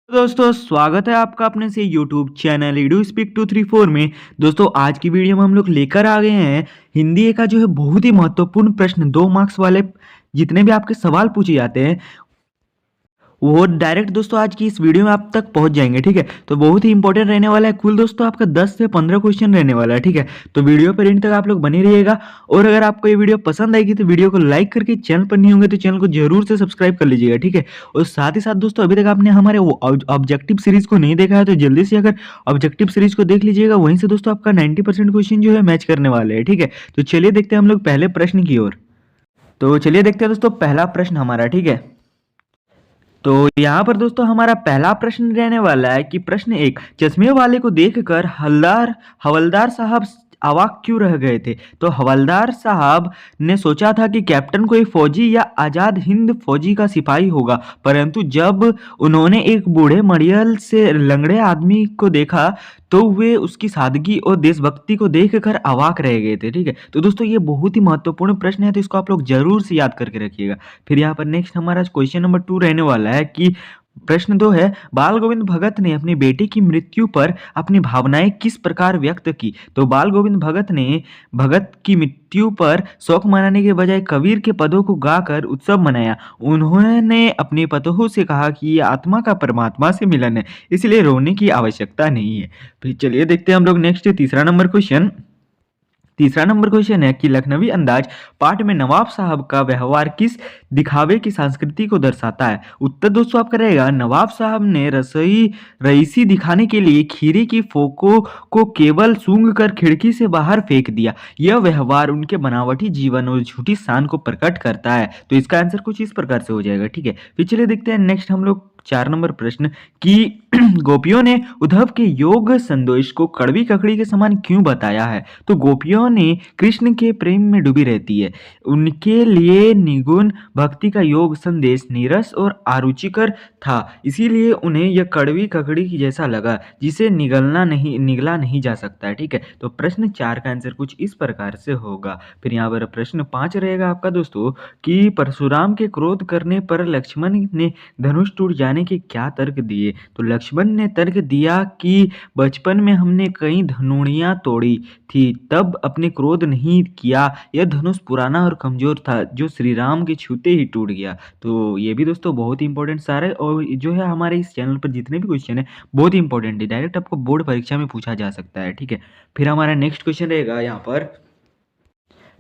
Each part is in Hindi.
दोस्तों स्वागत है आपका अपने से यूट्यूब चैनल इडू स्पीक 234 में। दोस्तों आज की वीडियो में हम लोग लेकर आ गए हैं हिंदी का जो है बहुत ही महत्वपूर्ण प्रश्न 2 मार्क्स वाले। जितने भी आपके सवाल पूछे जाते हैं वो डायरेक्ट दोस्तों आज की इस वीडियो में आप तक पहुंच जाएंगे। ठीक है, तो बहुत ही इंपॉर्टेंट रहने वाला है। कुल दोस्तों आपका 10 से 15 क्वेश्चन रहने वाला है। ठीक है, तो वीडियो पर एंड तक आप लोग बने रहिएगा। और अगर आपको ये वीडियो पसंद आएगी तो वीडियो को लाइक करके, चैनल पर नहीं होंगे तो चैनल को जरूर से सब्सक्राइब कर लीजिएगा। ठीक है, और साथ ही साथ दोस्तों अभी तक आपने हमारे ऑब्जेक्टिव सीरीज को नहीं देखा है तो जल्दी से अगर ऑब्जेक्टिव सीरीज को देख लीजिएगा। वहीं से दोस्तों आपका 90% क्वेश्चन जो है मैच करने वाले हैं। ठीक है, तो चलिए देखते हैं हम लोग पहले प्रश्न की ओर। तो चलिए देखते हैं दोस्तों पहला प्रश्न हमारा। ठीक है, तो यहाँ पर दोस्तों हमारा पहला प्रश्न रहने वाला है कि प्रश्न एक, चश्मे वाले को देखकर हवलदार साहब अवाक क्यों रह गए थे। तो हवलदार साहब ने सोचा था कि कैप्टन कोई फौजी या आजाद हिंद फौजी का सिपाही होगा, परंतु जब उन्होंने एक बूढ़े मड़ियल से लंगड़े आदमी को देखा तो वे उसकी सादगी और देशभक्ति को देखकर अवाक रह गए थे। ठीक है, तो दोस्तों ये बहुत ही महत्वपूर्ण प्रश्न है, तो इसको आप लोग जरूर से याद करके रखिएगा। फिर यहाँ पर नेक्स्ट हमारा क्वेश्चन नंबर 2 रहने वाला है कि प्रश्न 2 है, बाल गोविंद भगत ने अपनी बेटी की मृत्यु पर अपनी भावनाएं किस प्रकार व्यक्त की। तो बाल गोविंद भगत ने भगत की मृत्यु पर शोक मनाने के बजाय कबीर के पदों को गाकर उत्सव मनाया। उन्होंने अपनी पतोहू से कहा कि ये आत्मा का परमात्मा से मिलन है, इसलिए रोने की आवश्यकता नहीं है। फिर चलिए देखते हैं हम लोग नेक्स्ट तीसरा नंबर क्वेश्चन है कि लखनवी अंदाज पाठ में नवाब साहब का व्यवहार किस दिखावे की संस्कृति को दर्शाता है। उत्तर दोस्तों आपका रहेगा, नवाब साहब ने रईसी दिखाने के लिए खीरे की फोकों को केवल सूंघ कर खिड़की से बाहर फेंक दिया। यह व्यवहार उनके बनावटी जीवन और झूठी शान को प्रकट करता है। तो इसका आंसर कुछ इस प्रकार से हो जाएगा। ठीक है, फिर चलिए देखते हैं नेक्स्ट हम लोग 4 नंबर प्रश्न कि गोपियों ने उद्धव के योग संदेश को कड़वी ककड़ी के समान क्यों बताया है। तो गोपियों ने कृष्ण के प्रेम में डूबी रहती है, उनके लिए निगुण भक्ति का योग संदेश नीरस और आरुचिकर था, इसीलिए उन्हें यह कड़वी ककड़ी की जैसा लगा जिसे निगला नहीं जा सकता है। ठीक है, तो प्रश्न 4 का आंसर कुछ इस प्रकार से होगा। फिर यहाँ पर प्रश्न 5 रहेगा आपका दोस्तों कि परशुराम के क्रोध करने पर लक्ष्मण ने धनुष टूट जाने के क्या तर्क दिए। तो लक्ष्मण ने तर्क दिया कि बचपन में हमने कई धनुड़ियां तोड़ी थी, तब अपने क्रोध नहीं किया। यह धनुष पुराना और कमजोर था जो श्री राम के छूते ही टूट गया। तो ये भी दोस्तों बहुत ही इंपॉर्टेंट सारे और जो है हमारे इस चैनल पर जितने भी क्वेश्चन है बहुत ही इंपॉर्टेंट है, डायरेक्ट आपको बोर्ड परीक्षा में पूछा जा सकता है। ठीक है, फिर हमारा नेक्स्ट क्वेश्चन रहेगा यहाँ पर।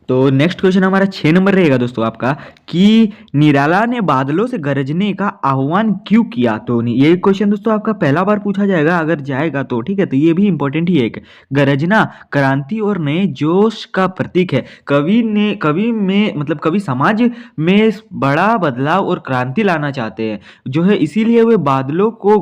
तो नेक्स्ट क्वेश्चन हमारा 6 नंबर रहेगा दोस्तों आपका कि निराला ने बादलों से गरजने का आह्वान क्यों किया। तो ये क्वेश्चन दोस्तों आपका पहला बार पूछा जाएगा अगर जाएगा तो। ठीक है, तो ये भी इंपॉर्टेंट ही है। गरजना क्रांति और नए जोश का प्रतीक है। कवि समाज में बड़ा बदलाव और क्रांति लाना चाहते हैं जो है, इसीलिए वे बादलों को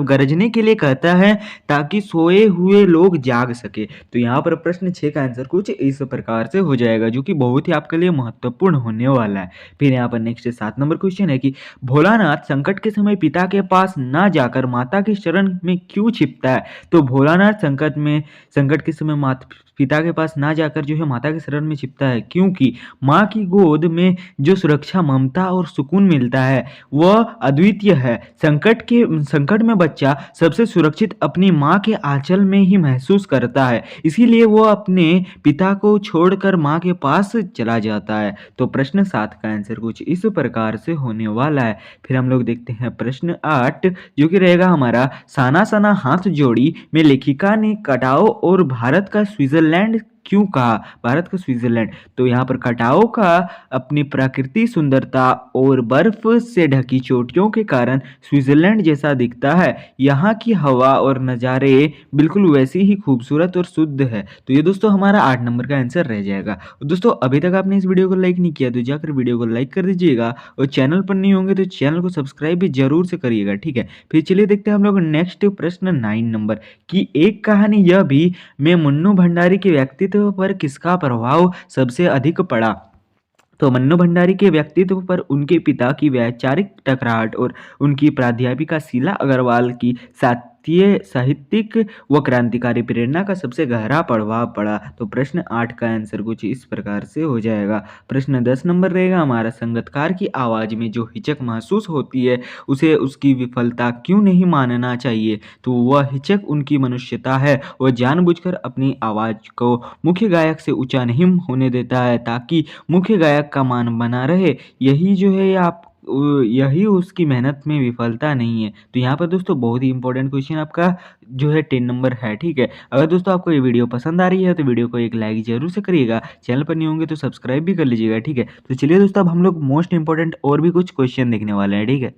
गरजने के लिए कहता है ताकि सोए हुए लोग जाग सके। तो यहाँ पर प्रश्न 6 का आंसर कुछ इस प्रकार से हो जाएगा जो कि बहुत ही आपके लिए महत्वपूर्ण होने वाला है। फिर यहाँ पर नेक्स्ट 7 नंबर क्वेश्चन है कि भोलानाथ संकट के समय पिता के पास ना जाकर माता के शरण में क्यों छिपता है। तो भोलानाथ संकट के समय पिता के पास ना जाकर जो है माता के शरण में छिपता है क्योंकि माँ की गोद में जो सुरक्षा, ममता और सुकून मिलता है वह अद्वितीय है। संकट में बच्चा सबसे सुरक्षित अपनी माँ के आंचल में ही महसूस करता है, इसीलिए वो अपने पिता को छोड़कर माँ के पास चला जाता है। तो प्रश्न 7 का आंसर कुछ इस प्रकार से होने वाला है। फिर हम लोग देखते हैं प्रश्न 8 जो कि रहेगा हमारा, साना सना हाथ जोड़ी में लेखिका ने कटाओ और भारत का स्विट्जरलैंड क्यों कहा। भारत का स्विट्जरलैंड, तो यहाँ पर कटाओ का अपनी प्राकृतिक सुंदरता और बर्फ से ढकी चोटियों के कारण स्विट्जरलैंड जैसा दिखता है। यहाँ की हवा और नज़ारे बिल्कुल वैसे ही खूबसूरत और शुद्ध है। तो ये दोस्तों हमारा 8 नंबर का आंसर रह जाएगा। दोस्तों अभी तक आपने इस वीडियो को लाइक नहीं किया तो जाकर वीडियो को लाइक कर दीजिएगा और चैनल पर नहीं होंगे तो चैनल को सब्सक्राइब भी जरूर से करिएगा। ठीक है, फिर चलिए देखते हैं हम लोग नेक्स्ट प्रश्न 9 नंबर की एक कहानी यह भी मैं मुन्नू भंडारी के व्यक्तित्व पर किसका प्रभाव सबसे अधिक पड़ा। तो मन्नू भंडारी के व्यक्तित्व पर उनके पिता की वैचारिक टकराहट और उनकी प्राध्यापिका शीला अग्रवाल की भारतीय साहित्यिक व क्रांतिकारी प्रेरणा का सबसे गहरा प्रभाव पड़ा। तो प्रश्न 8 का आंसर कुछ इस प्रकार से हो जाएगा। प्रश्न 10 नंबर रहेगा हमारा, संगीतकार की आवाज़ में जो हिचक महसूस होती है उसे उसकी विफलता क्यों नहीं मानना चाहिए? तो वह हिचक उनकी मनुष्यता है। वह जानबूझकर अपनी आवाज़ को मुख्य गायक से ऊंचा नहीं होने देता है ताकि मुख्य गायक का मान बना रहे। यही जो है यही उसकी मेहनत में विफलता नहीं है। तो यहाँ पर दोस्तों बहुत ही इंपॉर्टेंट क्वेश्चन आपका जो है 10 नंबर है, ठीक है। अगर दोस्तों आपको ये वीडियो पसंद आ रही है तो वीडियो को एक लाइक जरूर से करिएगा, चैनल पर नहीं होंगे तो सब्सक्राइब भी कर लीजिएगा, ठीक है। तो चलिए दोस्तों अब हम लोग मोस्ट इंपॉर्टेंट और भी कुछ क्वेश्चन देखने वाले हैं, ठीक है।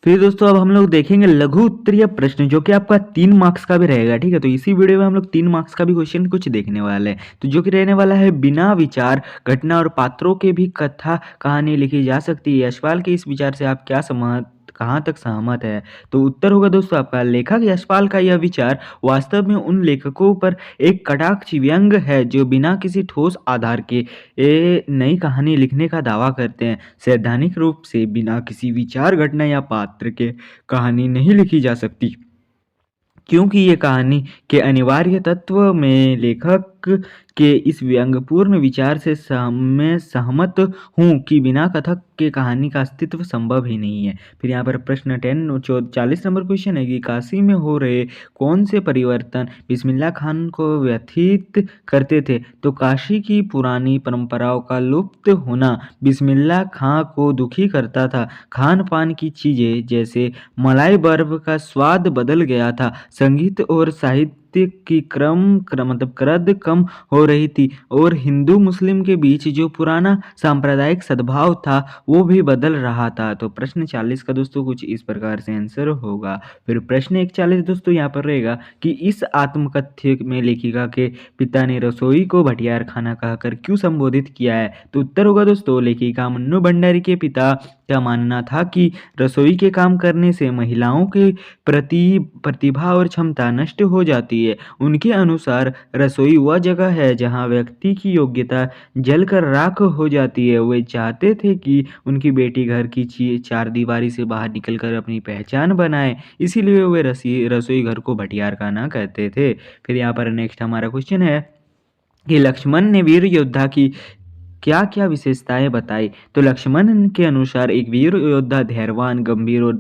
फिर दोस्तों अब हम लोग देखेंगे लघु उत्तरीय प्रश्न जो कि आपका 3 मार्क्स का भी रहेगा, ठीक है। तो इसी वीडियो में हम लोग 3 मार्क्स का भी क्वेश्चन कुछ देखने वाले हैं। तो जो कि रहने वाला है, बिना विचार घटना और पात्रों के भी कथा कहानी लिखी जा सकती है। यशपाल के इस विचार से आप क्या सहमत कहाँ तक सहमत है? तो उत्तर होगा दोस्तों आपका, लेखक यशपाल का यह विचार वास्तव में उन लेखकों पर एक कटाक्ष व्यंग है जो बिना किसी ठोस आधार के नई कहानी लिखने का दावा करते हैं। सैद्धांतिक रूप से बिना किसी विचार घटना या पात्र के कहानी नहीं लिखी जा सकती, क्योंकि ये कहानी के अनिवार्य तत्व में लेखक के इस व्यंग्यपूर्ण विचार से मैं सहमत हूँ कि बिना कथक के कहानी का अस्तित्व संभव ही नहीं है। फिर यहाँ पर प्रश्न 40 नंबर क्वेश्चन है कि काशी में हो रहे कौन से परिवर्तन बिस्मिल्लाह खान को व्यथित करते थे? तो काशी की पुरानी परंपराओं का लुप्त होना बिस्मिल्लाह खां को दुखी करता था। खान पान की चीजें जैसे मलाई बर्फ का स्वाद बदल गया था। संगीत और साहित्य की मतलब करद कम हो रही थी और हिंदू मुस्लिम के बीच जो पुराना सांप्रदायिक सद्भाव था वो भी बदल रहा था। तो प्रश्न 40 का दोस्तों कुछ इस प्रकार से आंसर होगा। फिर प्रश्न 41 दोस्तों यहाँ पर रहेगा कि इस आत्मकथ्य में लेखिका के पिता ने रसोई को भटियार खाना कहकर क्यों संबोधित किया है? तो उत्तर होगा दोस्तों, लेखिका मन्नू भंडारी के पिता का मानना था कि रसोई के काम करने से महिलाओं के प्रति प्रतिभा और क्षमता नष्ट हो जाती है। उनके अनुसार रसोई वह जगह है जहां व्यक्ति की योग्यता जलकर राख हो जाती है। वे चाहते थे कि उनकी बेटी घर की चार दीवारी से बाहर निकलकर अपनी पहचान बनाए, इसीलिए वे रसोई घर को भटियार खाना कहते थे। फिर यहाँ पर नेक्स्ट हमारा क्वेश्चन है कि लक्ष्मण ने वीर योद्धा की क्या क्या विशेषताएं बताई? तो लक्ष्मण के अनुसार एक वीर योद्धा धैर्यवान, गंभीर और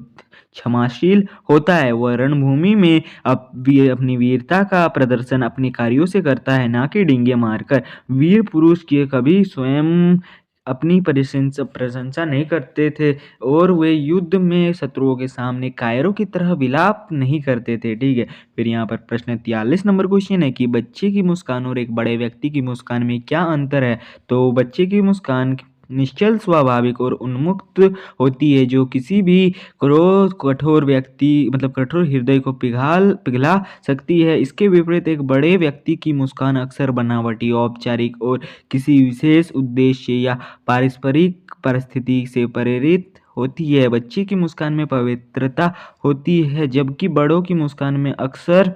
क्षमाशील होता है। वह रणभूमि में अपनी वीरता का प्रदर्शन अपने कार्यों से करता है, ना कि डींगे मारकर। वीर पुरुष के कभी स्वयं अपनी प्रशंसा नहीं करते थे और वे युद्ध में शत्रुओं के सामने कायरों की तरह विलाप नहीं करते थे, ठीक है। फिर यहाँ पर प्रश्न 43 नंबर क्वेश्चन है कि बच्चे की मुस्कान और एक बड़े व्यक्ति की मुस्कान में क्या अंतर है? तो बच्चे की मुस्कान निश्चल, स्वाभाविक और उन्मुक्त होती है जो किसी भी क्रोध कठोर व्यक्ति मतलब कठोर हृदय को पिघला सकती है। इसके विपरीत एक बड़े व्यक्ति की मुस्कान अक्सर बनावटी, औपचारिक और किसी विशेष उद्देश्य या पारस्परिक परिस्थिति से प्रेरित होती है। बच्चे की मुस्कान में पवित्रता होती है जबकि बड़ों की मुस्कान में अक्सर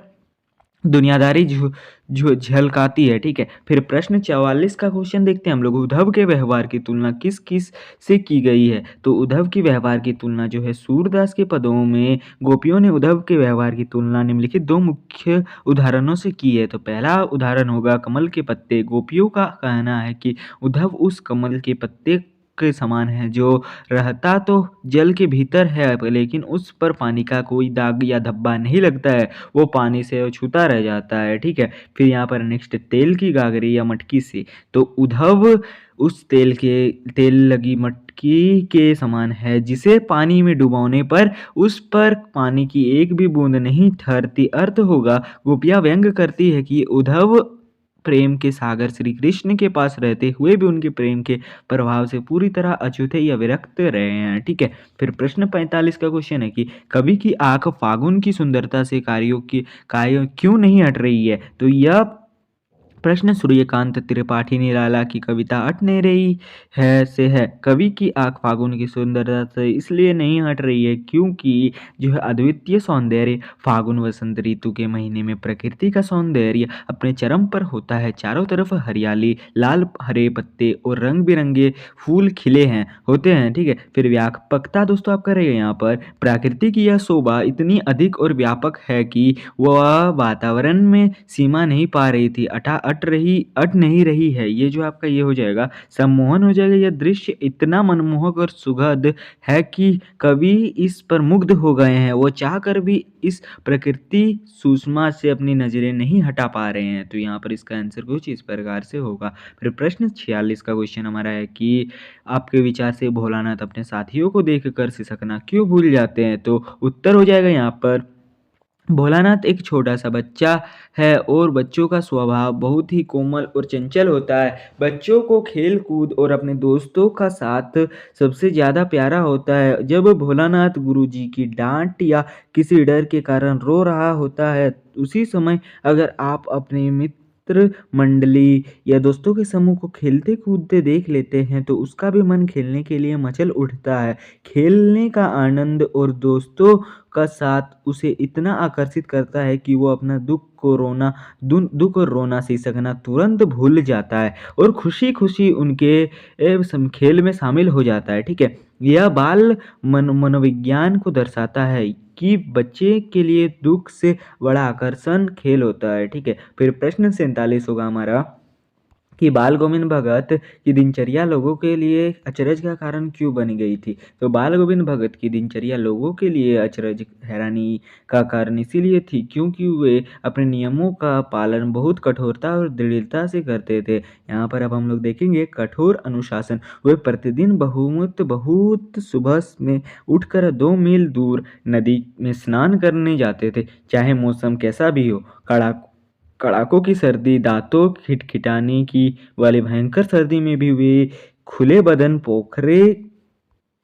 दुनियादारी झलकाती है, ठीक है। फिर प्रश्न 44 का क्वेश्चन देखते हैं हम लोग, उद्धव के व्यवहार की तुलना किस किस से की गई है? तो उद्धव की व्यवहार की तुलना जो है सूरदास के पदों में गोपियों ने उद्धव के व्यवहार की तुलना निम्नलिखित 2 मुख्य उदाहरणों से की है। तो पहला उदाहरण होगा कमल के पत्ते। गोपियों का कहना है कि उद्धव उस कमल के पत्ते के समान है जो रहता तो जल के भीतर है लेकिन उस पर पानी का कोई दाग या धब्बा नहीं लगता है, वो पानी से छूता रह जाता है, ठीक है। फिर यहाँ पर नेक्स्ट, तेल की गागरी या मटकी से। तो उद्धव उस तेल लगी मटकी के समान है जिसे पानी में डुबाने पर उस पर पानी की एक भी बूंद नहीं ठहरती। अर्थ होगा, गोपियां व्यंग करती है कि उद्धव प्रेम के सागर श्री कृष्ण के पास रहते हुए भी उनके प्रेम के प्रभाव से पूरी तरह अछूते या विरक्त रहे हैं, ठीक है। फिर प्रश्न 45 का क्वेश्चन है कि कवि की आंख फागुन की सुंदरता से कार्यों क्यों नहीं हट रही है? तो यह प्रश्न सूर्यकांत त्रिपाठी निराला की कविता अट नहीं रही है से है। कवि की आंख फागुन की सुंदरता से इसलिए नहीं हट रही है क्योंकि जो है अद्वितीय सौंदर्य फागुन वसंत ऋतु के महीने में प्रकृति का सौंदर्य अपने चरम पर होता है। चारों तरफ हरियाली, लाल हरे पत्ते और रंग बिरंगे फूल खिले हैं होते हैं, ठीक है। फिर व्यापकता दोस्तों आप करेंगे यहाँ पर प्रकृति की यह शोभा इतनी अधिक और व्यापक है कि वह वातावरण में सीमा नहीं पा रही थी, अट नहीं रही है। ये जो आपका ये हो जाएगा सम्मोहन हो जाएगा। यह दृश्य इतना मनमोहक और सुखद है कि कवि इस पर मुग्ध हो गए हैं। वो चाहकर भी इस प्रकृति सुषमा से अपनी नजरें नहीं हटा पा रहे हैं। तो यहाँ पर इसका आंसर कुछ इस प्रकार से होगा। फिर प्रश्न 46 का क्वेश्चन हमारा है कि आपके विचार से भोलानाथ अपने साथियों को देखकर सिसकना क्यों भूल जाते हैं। तो उत्तर हो जाएगा यहाँ पर भोलानाथ एक छोटा सा बच्चा है और बच्चों का स्वभाव बहुत ही कोमल और चंचल होता है। बच्चों को खेल कूद और अपने दोस्तों का साथ सबसे ज़्यादा प्यारा होता है। जब भोलानाथ गुरुजी की डांट या किसी डर के कारण रो रहा होता है, उसी समय अगर आप अपने मित्र मंडली या दोस्तों के समूह को खेलते कूदते देख लेते हैं तो उसका भी मन खेलने के लिए मचल उठता है। खेलने का आनंद और दोस्तों का साथ उसे इतना आकर्षित करता है कि वो अपना दुख और रोना सिसकना तुरंत भूल जाता है और खुशी खुशी उनके खेल में शामिल हो जाता है, ठीक है। यह बाल मनोविज्ञान को दर्शाता है कि बच्चे के लिए दुख से बड़ा आकर्षण खेल होता है, ठीक है। फिर प्रश्न 47 होगा हमारा कि बाल गोविंद भगत की दिनचर्या लोगों के लिए अचरज का कारण क्यों बन गई थी। तो बाल गोविंद भगत की दिनचर्या लोगों के लिए अचरज हैरानी का कारण इसीलिए थी क्योंकि वे अपने नियमों का पालन बहुत कठोरता और दृढ़ता से करते थे। यहाँ पर अब हम लोग देखेंगे कठोर अनुशासन। वे प्रतिदिन बहुत सुबह में उठकर 2 मील दूर नदी में स्नान करने जाते थे, चाहे मौसम कैसा भी हो। कड़ाकों की सर्दी, दांतों खिटखिटाने की वाली भयंकर सर्दी में भी वे खुले बदन पोखरे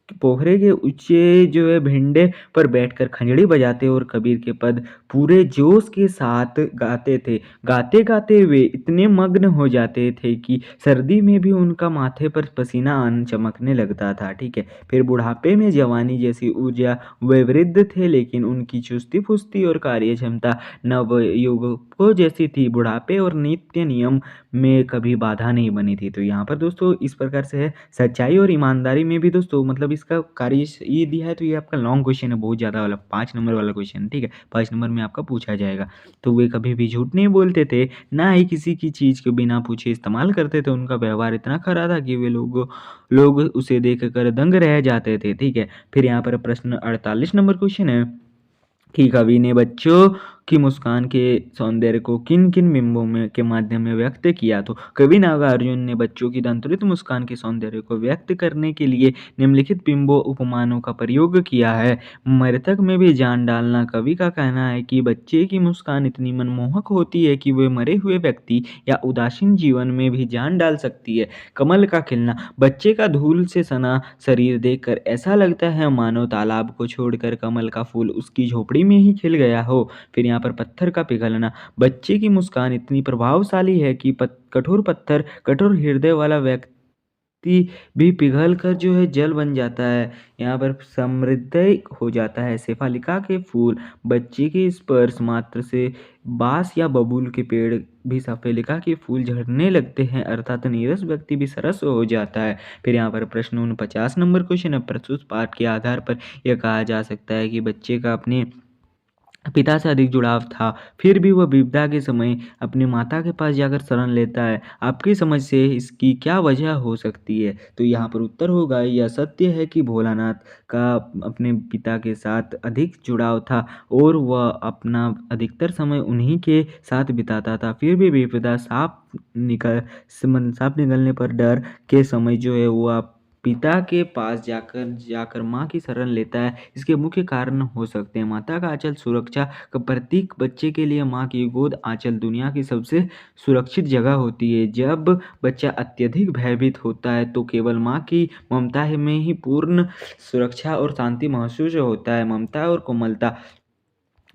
के ऊंचे जो है भिंडे पर बैठकर खंजड़ी बजाते और कबीर के पद पूरे जोश के साथ गाते थे। गाते गाते वे इतने मग्न हो जाते थे कि सर्दी में भी उनका माथे पर पसीना आन चमकने लगता था, ठीक है। फिर बुढ़ापे में जवानी जैसी ऊर्जा वे वृद्ध थे, लेकिन उनकी चुस्ती फुस्ती और कार्य क्षमता नवयुवकों जैसी थी। बुढ़ापे और नित्य नियम में कभी बाधा नहीं बनी थी। तो यहाँ पर दोस्तों इस प्रकार से है। सच्चाई और ईमानदारी में भी दोस्तों मतलब इसका कार्य ये दिया है। तो ये आपका लॉन्ग क्वेश्चन है, बहुत ज़्यादा वाला 5 नंबर वाला क्वेश्चन, ठीक है। 5 नंबर में आपका पूछा जाएगा। तो वे कभी भी झूठ नहीं बोलते थे, ना ही किसी की चीज़ को बिना पूछे इस्तेमाल करते थे। उनका व्यवहार इतना खरा था कि वे लोग उसे देख कर दंग रह जाते थे, ठीक है। फिर यहाँ पर प्रश्न 48 नंबर क्वेश्चन है कि कवि ने बच्चों की मुस्कान के सौंदर्य को किन किन बिंबों में के माध्यम में व्यक्त किया। तो कवि नागार्जुन ने बच्चों की दंतुरित मुस्कान के सौंदर्य को व्यक्त करने के लिए निम्नलिखित बिंबों उपमानों का प्रयोग किया है। मृतक में भी जान डालना। कवि का कहना है कि बच्चे की मुस्कान इतनी मनमोहक होती है कि वह मरे हुए व्यक्ति या उदासीन जीवन में भी जान डाल सकती है। कमल का खिलना। बच्चे का धूल से सना शरीर देखकर ऐसा लगता है मानो तालाब को छोड़कर कमल का फूल उसकी झोपड़ी में ही खिल गया हो। फिर यहाँ पर पत्थर का पिघलना। बच्चे की मुस्कान इतनी प्रभावशाली है कि कठोर हृदय वाला व्यक्ति भी पिघल कर जो है जल बन जाता है, यहाँ पर समृद्ध हो जाता है। शेफालिका के फूल। बच्चे के स्पर्श मात्र से बांस या बबूल के पेड़ भी शेफालिका के फूल झड़ने लगते हैं, अर्थात नीरस व्यक्ति भी सरस हो जाता है। फिर यहाँ पर प्रश्न 49 नंबर क्वेश्चन है। प्रस्तुत पाठ के आधार पर यह कहा जा सकता है कि बच्चे का अपने पिता से अधिक जुड़ाव था, फिर भी वह विपदा के समय अपनी माता के पास जाकर शरण लेता है। आपकी समझ से इसकी क्या वजह हो सकती है। तो यहाँ पर उत्तर होगा यह सत्य है कि भोलानाथ का अपने पिता के साथ अधिक जुड़ाव था और वह अपना अधिकतर समय उन्हीं के साथ बिताता था। फिर भी विपदा सांप निकलने पर डर के समय जो है वह पिता के पास जाकर माँ की शरण लेता है। इसके मुख्य कारण हो सकते हैं माता का आंचल सुरक्षा का प्रतीक। बच्चे के लिए माँ की गोद आंचल दुनिया की सबसे सुरक्षित जगह होती है। जब बच्चा अत्यधिक भयभीत होता है तो केवल माँ की ममता में ही पूर्ण सुरक्षा और शांति महसूस होता है। ममता और कोमलता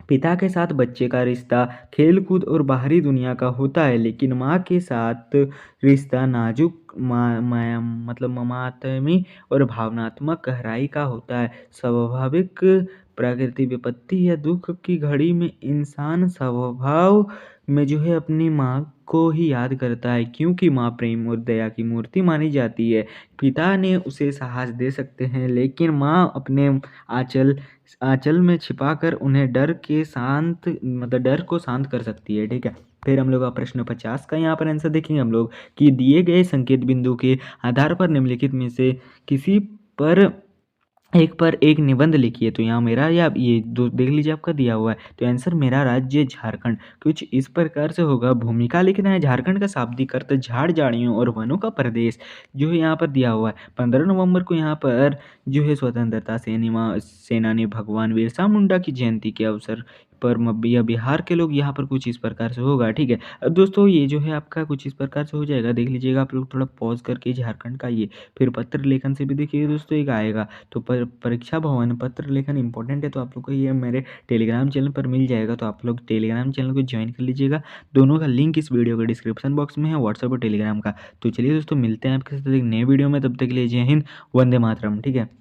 पिता के साथ बच्चे का रिश्ता खेल-कूद और बाहरी दुनिया का होता है, लेकिन माँ के साथ रिश्ता नाजुक मतलब ममातमी और भावनात्मक गहराई का होता है। स्वाभाविक प्राकृतिक विपत्ति या दुःख की घड़ी में इंसान स्वभाव में जो है अपनी माँ को ही याद करता है, क्योंकि माँ प्रेम और दया की मूर्ति मानी जाती है। पिता ने उसे साहस दे सकते हैं, लेकिन माँ अपने आँचल आँचल में छिपाकर उन्हें डर को शांत कर सकती है, ठीक है। फिर हम लोग का प्रश्न 50 का यहाँ पर आंसर देखेंगे हम लोग कि दिए गए संकेत बिंदु के आधार पर निम्नलिखित में से किसी पर पर एक निबंध लिखिए। तो यहाँ मेरा या ये दो देख लीजिए आपका दिया हुआ है। तो आंसर मेरा राज्य झारखंड कुछ इस प्रकार से होगा। भूमिका लिखना है। झारखंड का शाब्दिक अर्थ झाड़ झाड़ियों और वनों का प्रदेश जो है यहाँ पर दिया हुआ है। 15 नवंबर को यहाँ पर जो है स्वतंत्रता सेनानी भगवान बिरसा मुंडा की जयंती के अवसर पर या बिहार के लोग यहाँ पर कुछ इस प्रकार से होगा, ठीक है। अब दोस्तों ये जो है आपका कुछ इस प्रकार से हो जाएगा, देख लीजिएगा आप लोग थोड़ा पॉज करके झारखंड का ये। फिर पत्र लेखन से भी देखिए दोस्तों एक आएगा। तो परीक्षा भवन पत्र लेखन इंपॉर्टेंट है, तो आप लोग को ये मेरे टेलीग्राम चैनल पर मिल जाएगा, तो आप लोग टेलीग्राम चैनल को ज्वाइन कर लीजिएगा। दोनों का लिंक इस वीडियो के डिस्क्रिप्शन बॉक्स में है, व्हाट्सएप और टेलीग्राम का। तो चलिए दोस्तों मिलते हैं आपके साथ एक नए वीडियो में, तब तक के लिए जय हिंद, वंदे मातरम, ठीक है।